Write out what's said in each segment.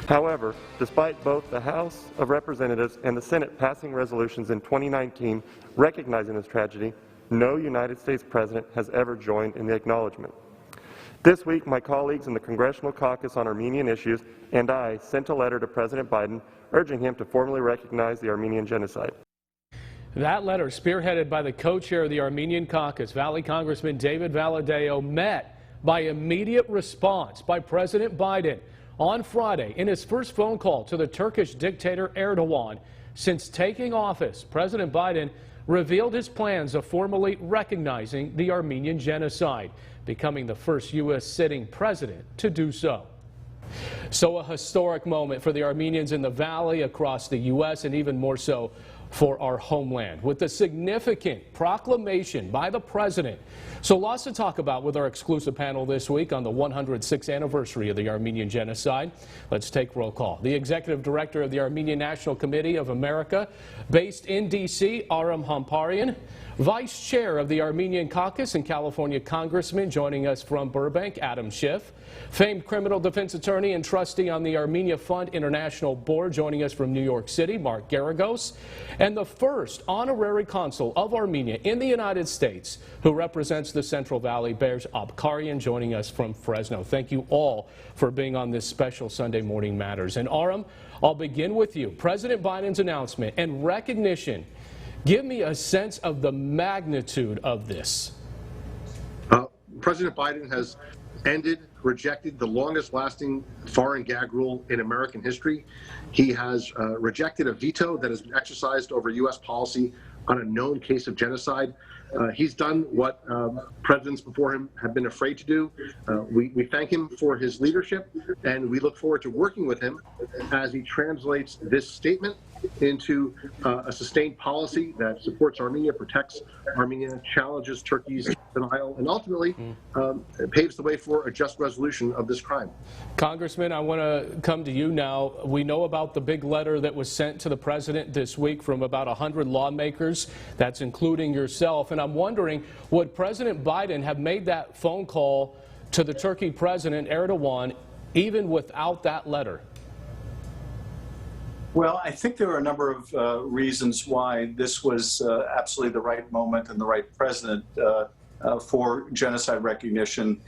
However, despite both the House of Representatives and the Senate passing resolutions in 2019 recognizing this tragedy, no United States president has ever joined in the acknowledgement. This week, my colleagues in the Congressional Caucus on Armenian Issues and I sent a letter to President Biden urging him to formally recognize the Armenian genocide. That letter, spearheaded by the co-chair of the Armenian Caucus, Valley Congressman David Valadao, met by immediate response by President Biden on Friday in his first phone call to the Turkish dictator Erdogan since taking office. President Biden revealed his plans of formally recognizing the Armenian genocide, becoming the first U.S. sitting president to do so. So a historic moment for the Armenians in the Valley, across the U.S., and even more so for our homeland, with a significant proclamation by the president. So lots to talk about with our exclusive panel this week on the 106th anniversary of the Armenian genocide. Let's take roll call. The executive director of the Armenian National Committee of America, based in D.C., Aram Hamparian. Vice chair of the Armenian Caucus and California Congressman joining us from Burbank, Adam Schiff. Famed criminal defense attorney and trustee on the Armenia Fund International Board joining us from New York City, Mark Garagos. And the first honorary consul of Armenia in the United States who represents the Central Valley, Berj Abkarian, joining us from Fresno. Thank you all for being on this special Sunday Morning Matters. And Aram, I'll begin with you. President Biden's announcement and recognition. Give me a sense of the of this. President Biden has rejected the longest-lasting foreign gag rule in American history. He has rejected a veto that has been exercised over U.S. policy on a known case of genocide. He's done what presidents before him have been afraid to do. We thank him for his leadership, and we look forward to working with him as he translates this statement into a sustained policy that supports Armenia, protects Armenia, challenges Turkey's denial, and ultimately paves the way for a just resolution of this crime. Congressman, I want to come to you now. We know about the big letter that was sent to the president this week from about 100 lawmakers. That's including yourself. And I'm wondering, would President Biden have made that phone call to the Turkey president, Erdogan, even without that letter? Well, I think there are a number of reasons why this was absolutely the right moment and the right president for genocide recognition.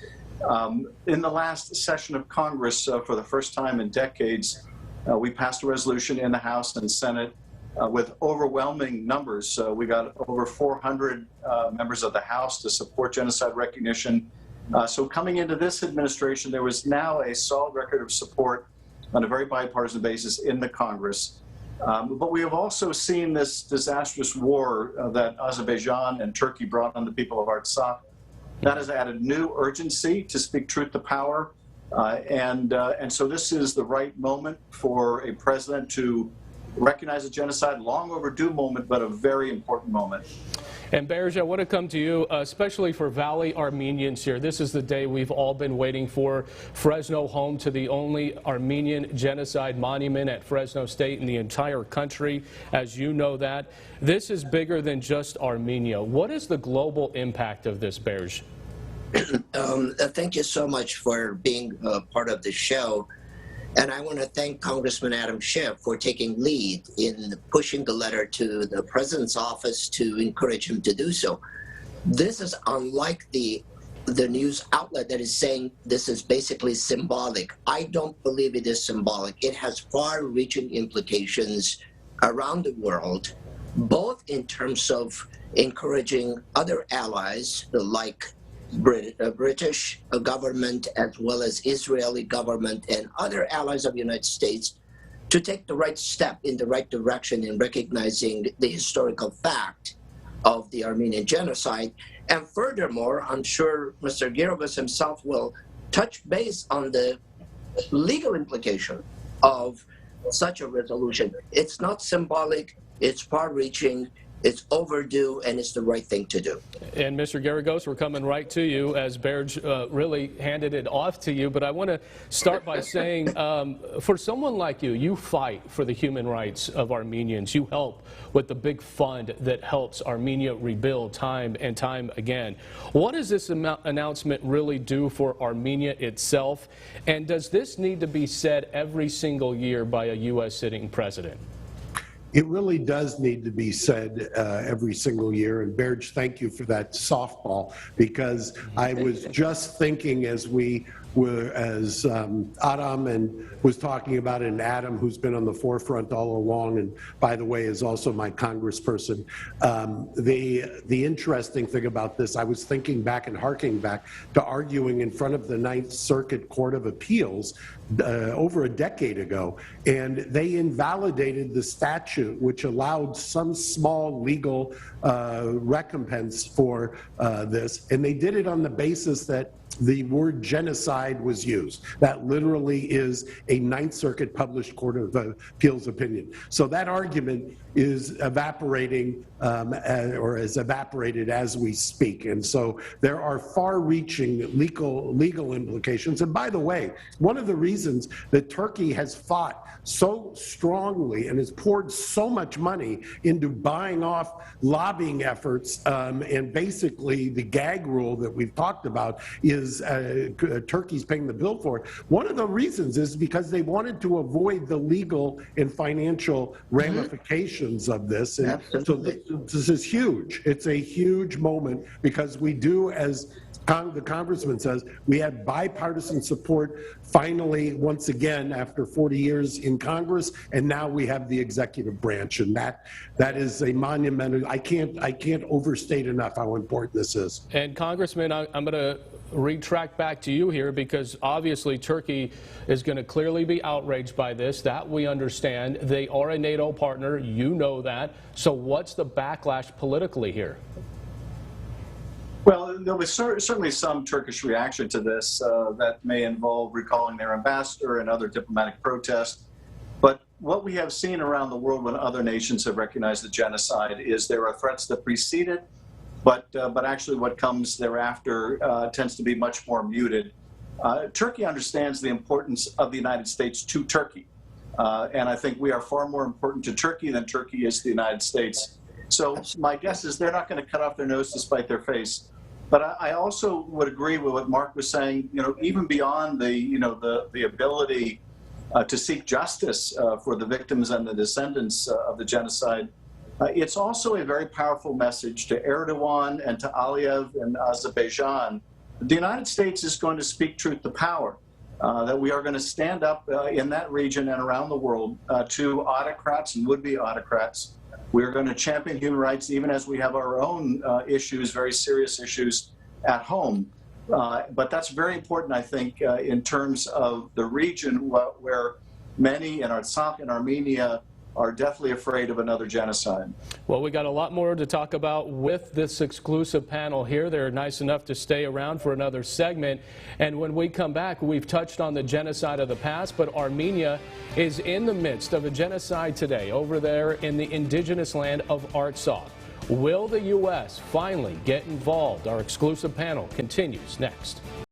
In the last session of Congress, for the first time in decades, we passed a resolution in the House and Senate with overwhelming numbers. We got over 400 members of the House to support genocide recognition. So coming into this administration, there was now a solid record of support on a very bipartisan basis in the Congress. But we have also seen this disastrous war that Azerbaijan and Turkey brought on the people of Artsakh. That has added new urgency to speak truth to power. And so this is the right moment for a president to recognize a genocide, long overdue moment, but a very important moment. And Berj, I want to come to you, especially for Valley Armenians here. This is the day we've all been waiting for. Fresno, home to the only Armenian genocide monument at Fresno State in the entire country, as you know that. This is bigger than just Armenia. What is the global impact of this, Berj? Thank you so much for being part of the show. And I want to thank Congressman Adam Schiff for taking lead in pushing the letter to the president's office to encourage him to do so. This is unlike the news outlet that is saying this is basically symbolic. I don't believe it is symbolic. It has far-reaching implications around the world, both in terms of encouraging other allies like British government as well as Israeli government and other allies of the United States to take the right step in the right direction in recognizing the historical fact of the Armenian genocide. And furthermore, I'm sure Mr. Garagos himself will touch base on the legal implication of such a resolution. It's not symbolic, it's far-reaching, It's overdue, and it's the right thing to do. And Mr. Garagos, we're coming right to you as Berge really handed it off to you. But I want to start by saying, for someone like you, you fight for the human rights of Armenians. You help with the big fund that helps Armenia rebuild time and time again. What does this announcement really do for Armenia itself? And does this need to be said every single year by a U.S. sitting president? It really does need to be said every single year. And Berge, thank you for that softball, because I was just thinking as Adam and was talking about it, and Adam, who's been on the forefront all along, and by the way, is also my congressperson. The interesting thing about this, I was thinking back and harking back to arguing in front of the Ninth Circuit Court of Appeals over a decade ago, and they invalidated the statute which allowed some small legal recompense for this, and they did it on the basis that the word genocide was used. That literally is a Ninth Circuit published Court of Appeals opinion. So that argument is evaporating or is evaporated as we speak. And so there are far-reaching legal implications. And by the way, one of the reasons that Turkey has fought so strongly and has poured so much money into buying off lobbying efforts and basically the gag rule that we've talked about is Turkey's paying the bill for it. One of the reasons is because they wanted to avoid the legal and financial ramifications of this. And so this is huge. It's a huge moment because we do, as the congressman says, we had bipartisan support finally, once again, after 40 years in Congress, and now we have the executive branch, and that is a monumental. I can't overstate enough how important this is. And Congressman, I'm going to retract back to you here, because obviously Turkey is going to clearly be outraged by this. That we understand. They are a NATO partner. You know that. So what's the backlash politically here? Well, there was certainly some Turkish reaction to this that may involve recalling their ambassador and other diplomatic protests. But what we have seen around the world when other nations have recognized the genocide is there are threats that precede it, but actually what comes thereafter tends to be much more muted. Turkey understands the importance of the United States to Turkey. And I think we are far more important to Turkey than Turkey is to the United States. So my guess is they're not going to cut off their nose to spite their face. But I also would agree with what Mark was saying. You know, even beyond the ability to seek justice for the victims and the descendants of the genocide, it's also a very powerful message to Erdogan and to Aliyev and Azerbaijan. The United States is going to speak truth to power. That we are going to stand up in that region and around the world to autocrats and would-be autocrats. We are going to champion human rights even as we have our own issues, very serious issues at home. But that's very important, I think, in terms of the region where many in Artsakh and Armenia are deathly afraid of another genocide. Well, we got a lot more to talk about with this exclusive panel here. They're nice enough to stay around for another segment. And when we come back, we've touched on the genocide of the past, but Armenia is in the midst of a genocide today over there in the indigenous land of Artsakh. Will the U.S. finally get involved? Our exclusive panel continues next.